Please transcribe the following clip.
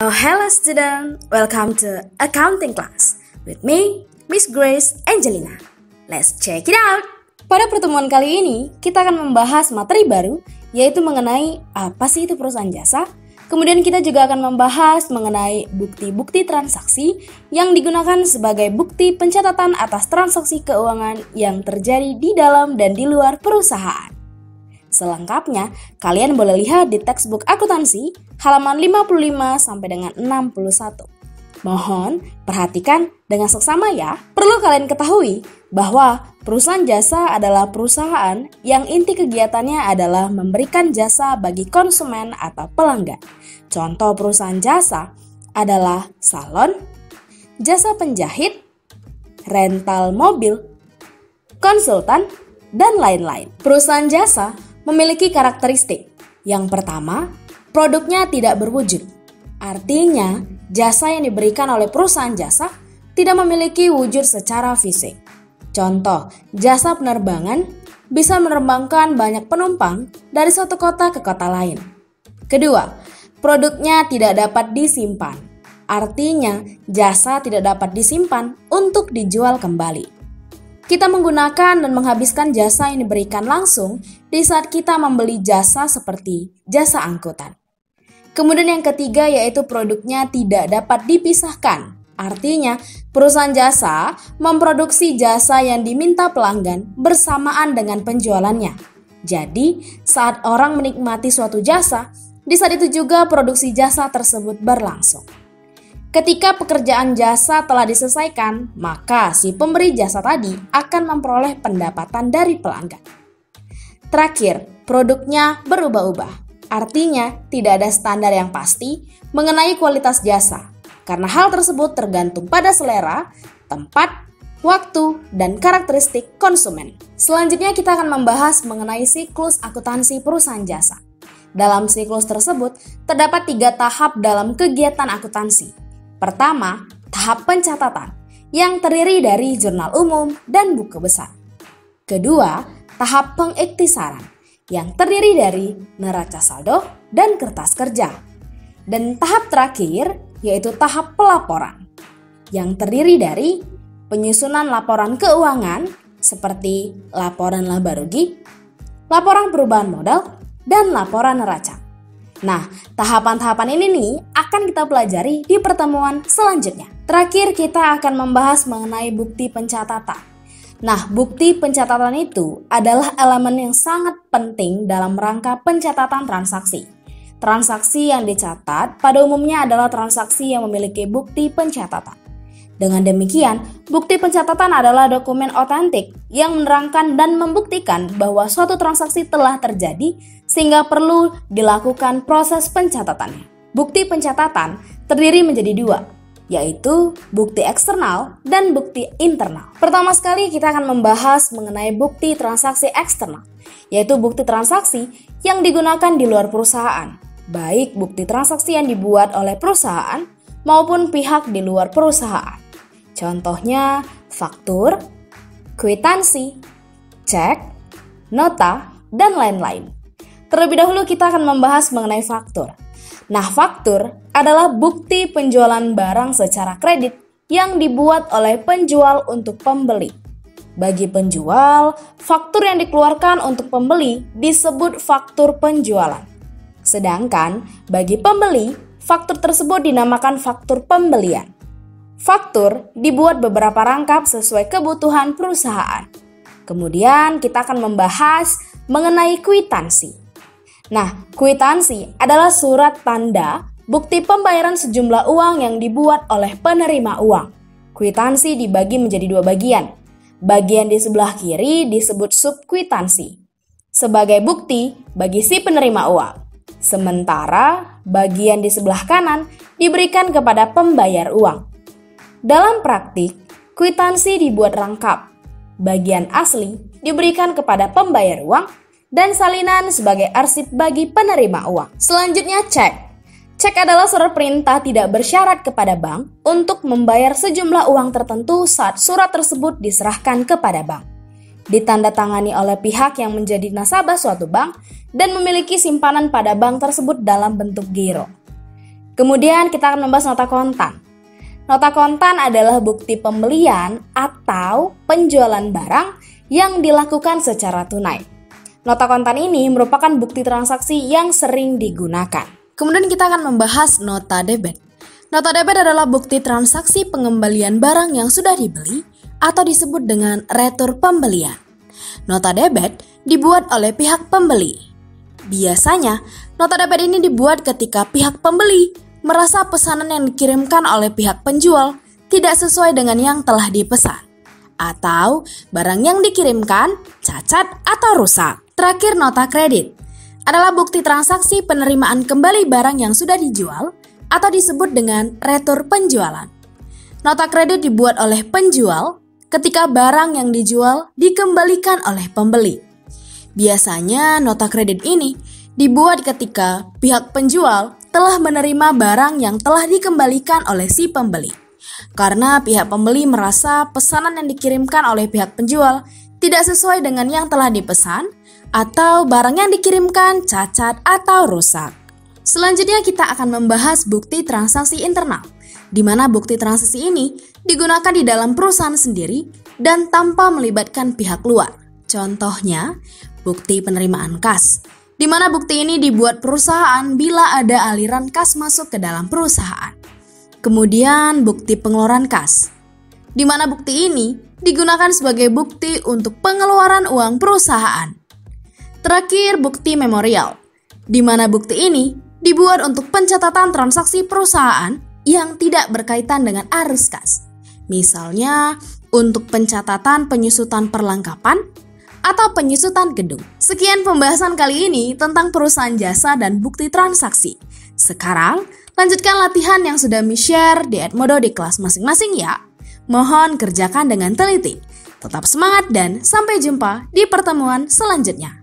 Hello student, welcome to accounting class with me, Miss Grace Angelina. Let's check it out. Pada pertemuan kali ini, kita akan membahas materi baru, yaitu mengenai apa sih itu perusahaan jasa. Kemudian kita juga akan membahas mengenai bukti-bukti transaksi yang digunakan sebagai bukti pencatatan atas transaksi keuangan yang terjadi di dalam dan di luar perusahaan. Selengkapnya, kalian boleh lihat di textbook akuntansi halaman 55 sampai dengan 61. Mohon perhatikan dengan seksama ya. Perlu kalian ketahui bahwa perusahaan jasa adalah perusahaan yang inti kegiatannya adalah memberikan jasa bagi konsumen atau pelanggan. Contoh perusahaan jasa adalah salon, jasa penjahit, rental mobil, konsultan, dan lain-lain. Perusahaan jasa memiliki karakteristik. Yang pertama, produknya tidak berwujud. Artinya, jasa yang diberikan oleh perusahaan jasa tidak memiliki wujud secara fisik. Contoh, jasa penerbangan bisa menerbangkan banyak penumpang dari suatu kota ke kota lain. Kedua, produknya tidak dapat disimpan. Artinya, jasa tidak dapat disimpan untuk dijual kembali. Kita menggunakan dan menghabiskan jasa yang diberikan langsung di saat kita membeli jasa seperti jasa angkutan. Kemudian yang ketiga yaitu produknya tidak dapat dipisahkan. Artinya, perusahaan jasa memproduksi jasa yang diminta pelanggan bersamaan dengan penjualannya. Jadi, saat orang menikmati suatu jasa, di saat itu juga produksi jasa tersebut berlangsung. Ketika pekerjaan jasa telah diselesaikan, maka si pemberi jasa tadi akan memperoleh pendapatan dari pelanggan. Terakhir, produknya berubah-ubah. Artinya, tidak ada standar yang pasti mengenai kualitas jasa, karena hal tersebut tergantung pada selera, tempat, waktu, dan karakteristik konsumen. Selanjutnya kita akan membahas mengenai siklus akuntansi perusahaan jasa. Dalam siklus tersebut, terdapat 3 tahap dalam kegiatan akuntansi. Pertama, tahap pencatatan yang terdiri dari jurnal umum dan buku besar. Kedua, tahap pengiktisaran yang terdiri dari neraca saldo dan kertas kerja. Dan tahap terakhir yaitu tahap pelaporan yang terdiri dari penyusunan laporan keuangan seperti laporan laba rugi, laporan perubahan modal, dan laporan neraca. Nah, tahapan-tahapan ini nih akan kita pelajari di pertemuan selanjutnya. Terakhir kita akan membahas mengenai bukti pencatatan. Nah, bukti pencatatan itu adalah elemen yang sangat penting dalam rangka pencatatan transaksi. Transaksi yang dicatat pada umumnya adalah transaksi yang memiliki bukti pencatatan. Dengan demikian, bukti pencatatan adalah dokumen otentik yang menerangkan dan membuktikan bahwa suatu transaksi telah terjadi sehingga perlu dilakukan proses pencatatannya. Bukti pencatatan terdiri menjadi 2, yaitu bukti eksternal dan bukti internal. Pertama sekali kita akan membahas mengenai bukti transaksi eksternal, yaitu bukti transaksi yang digunakan di luar perusahaan, baik bukti transaksi yang dibuat oleh perusahaan maupun pihak di luar perusahaan. Contohnya faktur, kwitansi, cek, nota, dan lain-lain. Terlebih dahulu kita akan membahas mengenai faktur. Nah, faktur adalah bukti penjualan barang secara kredit yang dibuat oleh penjual untuk pembeli. Bagi penjual, faktur yang dikeluarkan untuk pembeli disebut faktur penjualan. Sedangkan bagi pembeli, faktur tersebut dinamakan faktur pembelian. Faktur dibuat beberapa rangkap sesuai kebutuhan perusahaan. Kemudian kita akan membahas mengenai kwitansi. Nah, kwitansi adalah surat tanda bukti pembayaran sejumlah uang yang dibuat oleh penerima uang. Kwitansi dibagi menjadi 2 bagian. Bagian di sebelah kiri disebut subkwitansi sebagai bukti bagi si penerima uang. Sementara bagian di sebelah kanan diberikan kepada pembayar uang. Dalam praktik, kwitansi dibuat rangkap. Bagian asli diberikan kepada pembayar uang dan salinan sebagai arsip bagi penerima uang. Selanjutnya cek. Cek adalah surat perintah tidak bersyarat kepada bank untuk membayar sejumlah uang tertentu saat surat tersebut diserahkan kepada bank. Ditandatangani oleh pihak yang menjadi nasabah suatu bank dan memiliki simpanan pada bank tersebut dalam bentuk giro. Kemudian kita akan membahas nota kontan. Nota kontan adalah bukti pembelian atau penjualan barang yang dilakukan secara tunai. Nota kontan ini merupakan bukti transaksi yang sering digunakan. Kemudian kita akan membahas nota debit. Nota debit adalah bukti transaksi pengembalian barang yang sudah dibeli atau disebut dengan retur pembelian. Nota debit dibuat oleh pihak pembeli. Biasanya, nota debit ini dibuat ketika pihak pembeli merasa pesanan yang dikirimkan oleh pihak penjual tidak sesuai dengan yang telah dipesan, atau barang yang dikirimkan cacat atau rusak. Terakhir, nota kredit adalah bukti transaksi penerimaan kembali barang yang sudah dijual atau disebut dengan retur penjualan. Nota kredit dibuat oleh penjual ketika barang yang dijual dikembalikan oleh pembeli. Biasanya nota kredit ini dibuat ketika pihak penjual telah menerima barang yang telah dikembalikan oleh si pembeli. Karena pihak pembeli merasa pesanan yang dikirimkan oleh pihak penjual tidak sesuai dengan yang telah dipesan, atau barang yang dikirimkan cacat atau rusak. Selanjutnya kita akan membahas bukti transaksi internal, di mana bukti transaksi ini digunakan di dalam perusahaan sendiri dan tanpa melibatkan pihak luar. Contohnya, bukti penerimaan kas, di mana bukti ini dibuat perusahaan bila ada aliran kas masuk ke dalam perusahaan. Kemudian bukti pengeluaran kas, di mana bukti ini digunakan sebagai bukti untuk pengeluaran uang perusahaan. Terakhir, bukti memorial, di mana bukti ini dibuat untuk pencatatan transaksi perusahaan yang tidak berkaitan dengan arus kas. Misalnya, untuk pencatatan penyusutan perlengkapan atau penyusutan gedung. Sekian pembahasan kali ini tentang perusahaan jasa dan bukti transaksi. Sekarang, lanjutkan latihan yang sudah mi-share di Edmodo di kelas masing-masing ya. Mohon kerjakan dengan teliti. Tetap semangat dan sampai jumpa di pertemuan selanjutnya.